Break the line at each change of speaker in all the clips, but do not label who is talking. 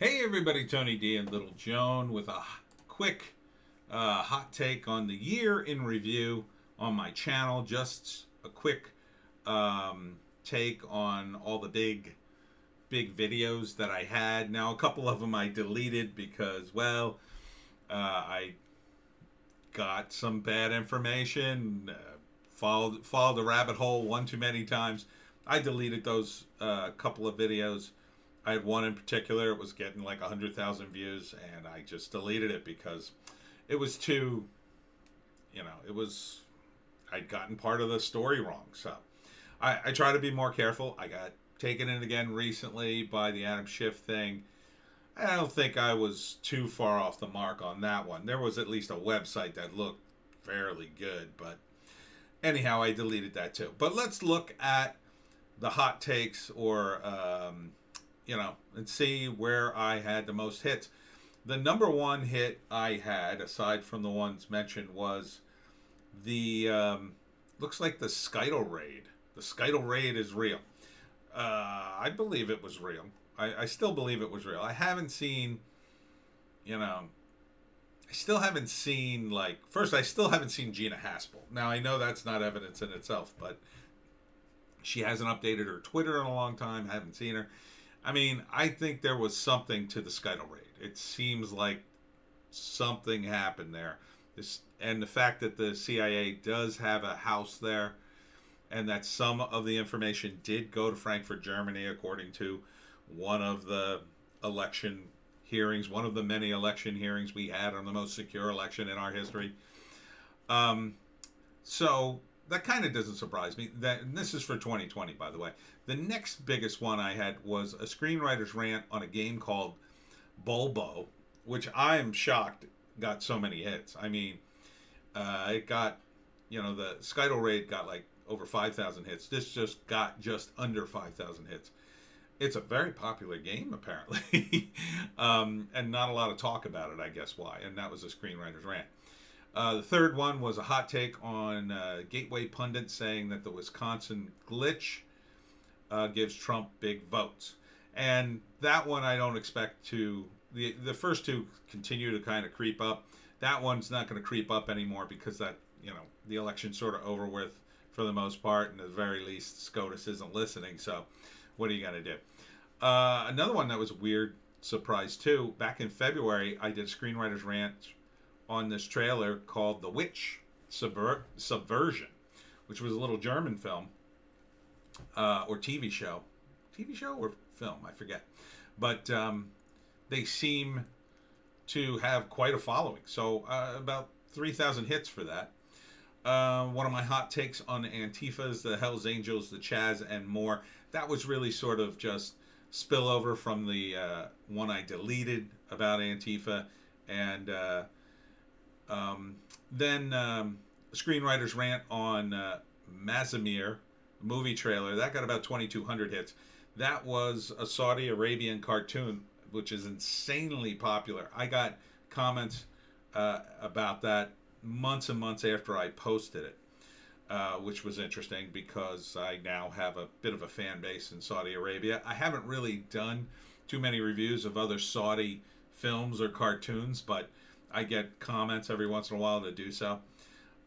Hey everybody, Tony D and Little Joan with a quick hot take on the year in review on my channel. Just a quick take on all the big videos that I had. Now a couple of them I deleted because, well, I got some bad information, followed the rabbit hole one too many times. I deleted those couple of videos. I had one in particular. It was getting like 100,000 views, and I just deleted it because it was too, it was, I'd gotten part of the story wrong. So I try to be more careful. I got taken in again recently by the Adam Schiff thing. I don't think I was too far off the mark on that one. There was at least a website that looked fairly good, but anyhow, I deleted that too. But let's look at the hot takes or, and see where I had the most hits. The number one hit I had, aside from the ones mentioned, was the looks like the Skydle raid. The Skydle raid is real. I believe it was real. I still believe it was real. I haven't seen, I still haven't seen, first, I still haven't seen Gina Haspel. Now, I know that's not evidence in itself, but she hasn't updated her Twitter in a long time. I haven't seen her. I mean, I think there was something to the Skydle raid. It seems like something happened there. And the fact that the CIA does have a house there, and that some of the information did go to Frankfurt, Germany, according to one of the election hearings, one of the many election hearings we had on the most secure election in our history. So that kind of doesn't surprise me. And this is for 2020, by the way. The next biggest one I had was a screenwriter's rant on a game called Bulbo, which I am shocked got so many hits. I mean, it got, the Skydle raid got like over 5,000 hits. This just got just under 5,000 hits. It's a very popular game, apparently, and not a lot of talk about it, I guess why. And that was a screenwriter's rant. The third one was a hot take on Gateway Pundit saying that the Wisconsin glitch gives Trump big votes. And that one I don't expect to... The first two continue to kind of creep up. That one's not going to creep up anymore because that, the election's sort of over with for the most part. And at the very least, SCOTUS isn't listening. So what are you going to do? Another one that was a weird surprise too. Back in February, I did a screenwriter's rant on this trailer called The Witch Subversion, which was a little German film or TV show. TV show or film, I forget. But they seem to have quite a following. So about 3,000 hits for that. One of my hot takes on Antifa's, the Hells Angels, the Chaz, and more. That was really sort of just spillover from the one I deleted about Antifa. And then screenwriter's rant on Mazimir movie trailer. That got about 2,200 hits. That was a Saudi Arabian cartoon, which is insanely popular. I got comments about that months and months after I posted it, which was interesting because I now have a bit of a fan base in Saudi Arabia. I haven't really done too many reviews of other Saudi films or cartoons, but I get comments every once in a while to do so.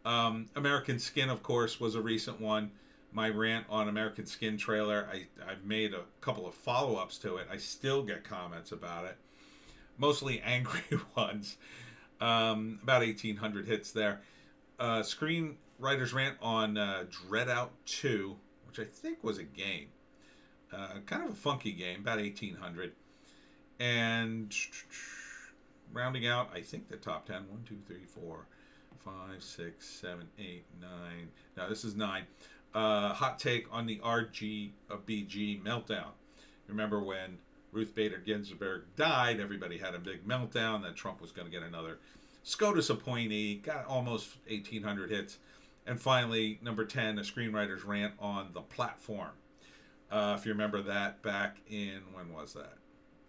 American Skin, of course, was a recent one. My rant on American Skin trailer, I've made a couple of follow-ups to it. I still get comments about it. Mostly angry ones. About 1,800 hits there. Screenwriter's rant on Dread Out 2, which I think was a game. Kind of a funky game, about 1,800. And rounding out, I think the top 10. 1, 2, 3, 4, 5, 6, 7, 8, 9. No, this is 9. Hot take on the RBG meltdown. Remember when Ruth Bader Ginsburg died, everybody had a big meltdown that Trump was going to get another SCOTUS appointee, got almost 1,800 hits. And finally, number 10, a screenwriter's rant on The Platform. If you remember that back in, when was that?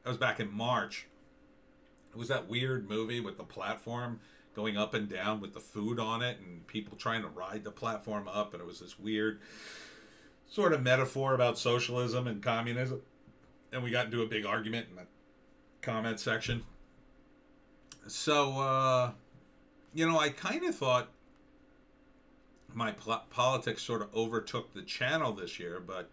That was back in March. It was that weird movie with the platform going up and down with the food on it and people trying to ride the platform up. And it was this weird sort of metaphor about socialism and communism. And we got into a big argument, and comment section. So, I kind of thought my politics sort of overtook the channel this year, but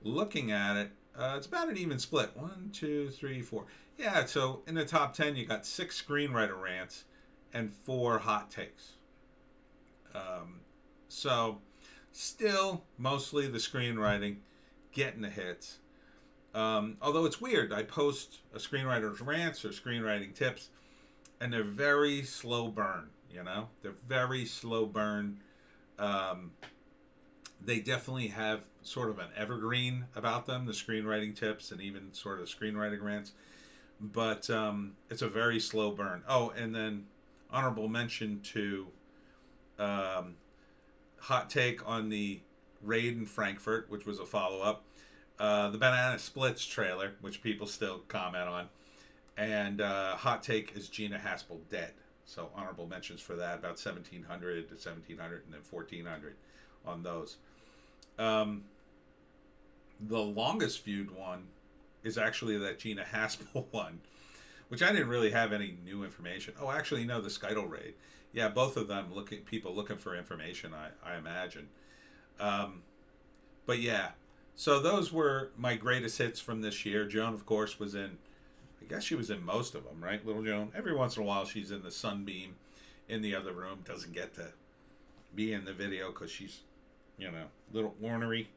looking at it, it's about an even split. One, two, three, four. Yeah, so in the top 10, you got 6 screenwriter rants and 4 hot takes. So, still mostly the screenwriting getting the hits. Although it's weird, I post a screenwriter's rants or screenwriting tips, and they're very slow burn. They're very slow burn. They definitely have sort of an evergreen about them, the screenwriting tips and even sort of screenwriting rants. But it's a very slow burn. Oh, and then honorable mention to hot take on the raid in Frankfurt, which was a follow-up. The Banana Splits trailer, which people still comment on. And hot take is Gina Haspel dead. So honorable mentions for that, about 1,700 to 1,700 and then 1,400 on those. The longest viewed one is actually that Gina Haspel one, which I didn't really have any new information. Oh, actually, no, the Skydle raid. Yeah, both of them people looking for information, I imagine. But yeah, so those were my greatest hits from this year. Joan, of course, was in, I guess she was in most of them, right, little Joan? Every once in a while she's in the sunbeam in the other room, doesn't get to be in the video because she's, little ornery,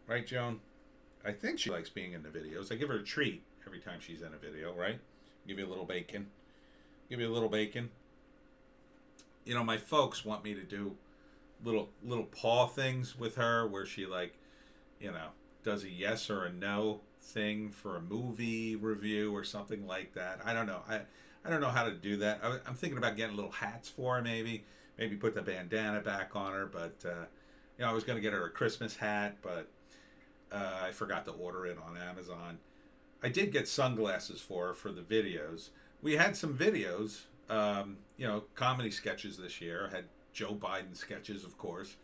right, Joan? I think she likes being in the videos. I give her a treat every time she's in a video, right? Give you a little bacon. My folks want me to do little paw things with her where she does a yes or a no thing for a movie review or something like that. I don't know. I don't know how to do that. I'm thinking about getting little hats for her, maybe put the bandana back on her. But I was going to get her a Christmas hat, but I forgot to order it on Amazon. I did get sunglasses for her for the videos. We had some videos, comedy sketches this year. I had Joe Biden sketches, of course.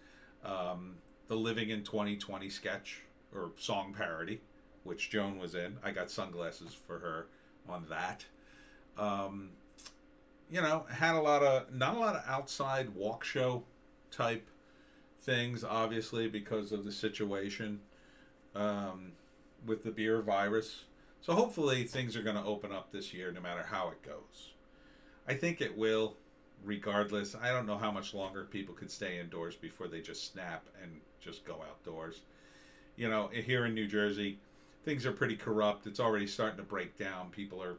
The Living in 2020 sketch or song parody, which Joan was in. I got sunglasses for her on that. Had not a lot of outside walk show type things, obviously, because of the situation with the beer virus. So hopefully things are going to open up this year no matter how it goes. I think it will, regardless. I don't know how much longer people could stay indoors before they just snap and just go outdoors. Here in New Jersey, things are pretty corrupt. It's already starting to break down. People are,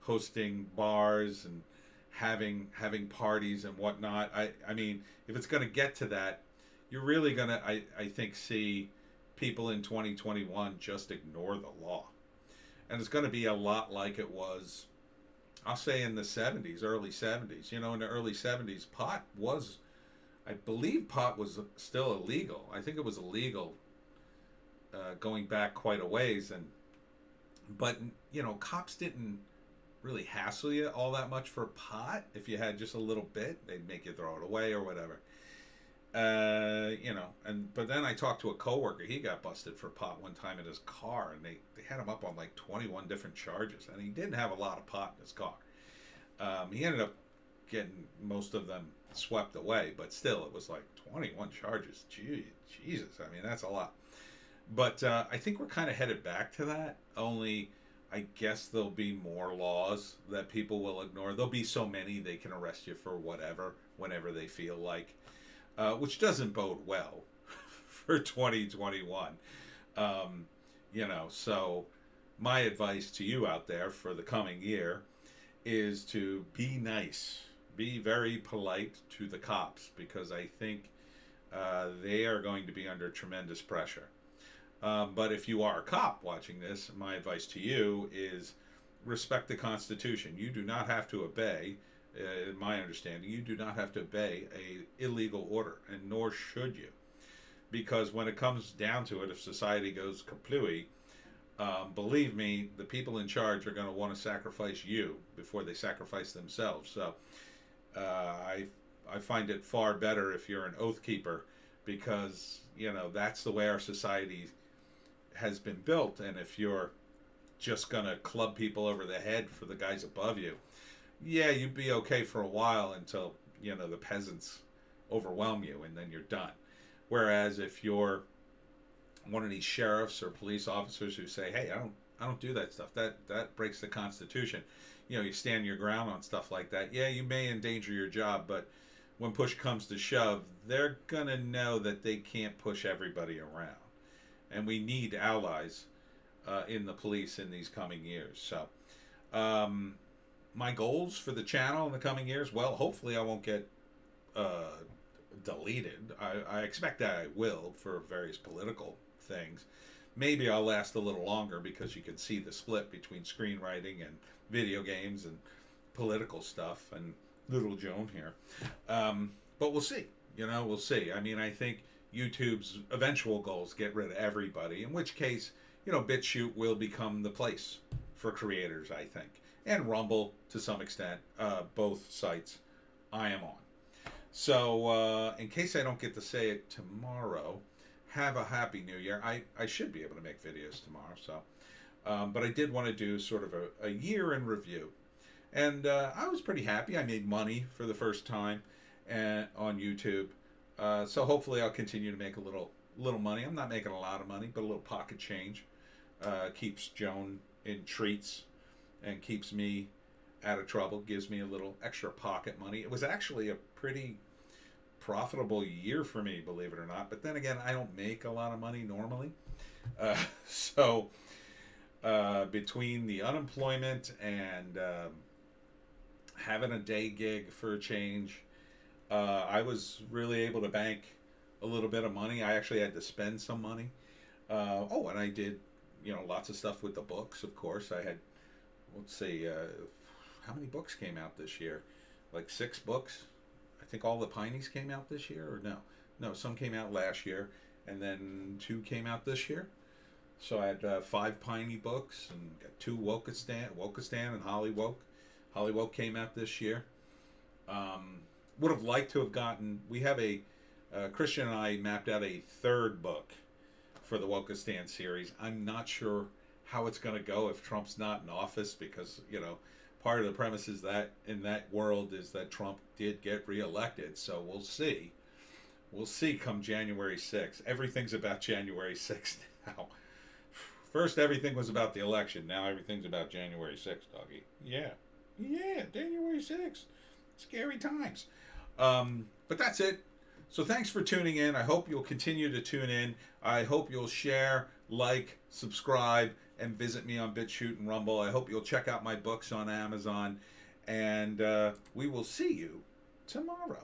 hosting bars and having parties and whatnot. I mean, if it's going to get to that, you're really going to, I think, see people in 2021 just ignore the law. And it's going to be a lot like it was, I'll say, in the 70s, early 70s. In the early 70s, I believe pot was still illegal. I think it was illegal going back quite a ways. But cops didn't really hassle you all that much for pot. If you had just a little bit, they'd make you throw it away or whatever. But then I talked to a coworker. He got busted for pot one time in his car, and they had him up on like 21 different charges, and he didn't have a lot of pot in his car. He ended up getting most of them swept away, but still, it was like 21 charges. Jesus, I mean, that's a lot. But I think we're kind of headed back to that, only I guess there'll be more laws that people will ignore. There'll be so many they can arrest you for whatever, whenever they feel like, which doesn't bode well for 2021. So my advice to you out there for the coming year is to be nice. Be very polite to the cops, because I think they are going to be under tremendous pressure. But if you are a cop watching this, my advice to you is respect the Constitution. You do not have to obey, in my understanding, you do not have to obey a illegal order, and nor should you. Because when it comes down to it, if society goes kaplooey, believe me, the people in charge are going to want to sacrifice you before they sacrifice themselves. So I find it far better if you're an oath keeper, because that's the way our society has been built. And if you're just going to club people over the head for the guys above you. Yeah, you'd be okay for a while until, the peasants overwhelm you, and then you're done. Whereas if you're one of these sheriffs or police officers who say, "Hey, I don't do that stuff. That breaks the Constitution." You stand your ground on stuff like that. Yeah, you may endanger your job, but when push comes to shove, they're gonna know that they can't push everybody around, and we need allies in the police in these coming years. So, my goals for the channel in the coming years, well, hopefully I won't get deleted. I expect that I will for various political things. Maybe I'll last a little longer because you can see the split between screenwriting and video games and political stuff and little Joan here. But we'll see. We'll see. I mean, I think YouTube's eventual goal is get rid of everybody, in which case, BitChute will become the place for creators, I think. And Rumble, to some extent, both sites I am on. So, in case I don't get to say it tomorrow, have a happy new year. I should be able to make videos tomorrow, so. But I did want to do sort of a year in review. And I was pretty happy. I made money for the first time on YouTube. So hopefully I'll continue to make a little money. I'm not making a lot of money, but a little pocket change. Keeps Joan in treats and keeps me out of trouble, gives me a little extra pocket money. It was actually a pretty profitable year for me, believe it or not. But then again, I don't make a lot of money normally. So between the unemployment and having a day gig for a change, I was really able to bank a little bit of money. I actually had to spend some money. And I did, lots of stuff with the books, of course. I had, let's see, how many books came out this year? Like 6 books. I think all the Pineys came out this year, or no? No, some came out last year, and then 2 came out this year. So I had 5 Piney books, and got 2 Wokistan and Hollywoke. Hollywoke came out this year. Would have liked to have gotten, we have Christian and I mapped out a 3rd book for the Wokistan series. I'm not sure how it's going to go if Trump's not in office, because, part of the premise is that in that world is that Trump did get reelected. So we'll see. We'll see come January 6th. Everything's about January 6th now. First, everything was about the election. Now everything's about January 6th, doggy. Yeah, January 6th. Scary times. But that's it. So thanks for tuning in. I hope you'll continue to tune in. I hope you'll share, like, subscribe, and visit me on BitChute and Rumble. I hope you'll check out my books on Amazon. And we will see you tomorrow.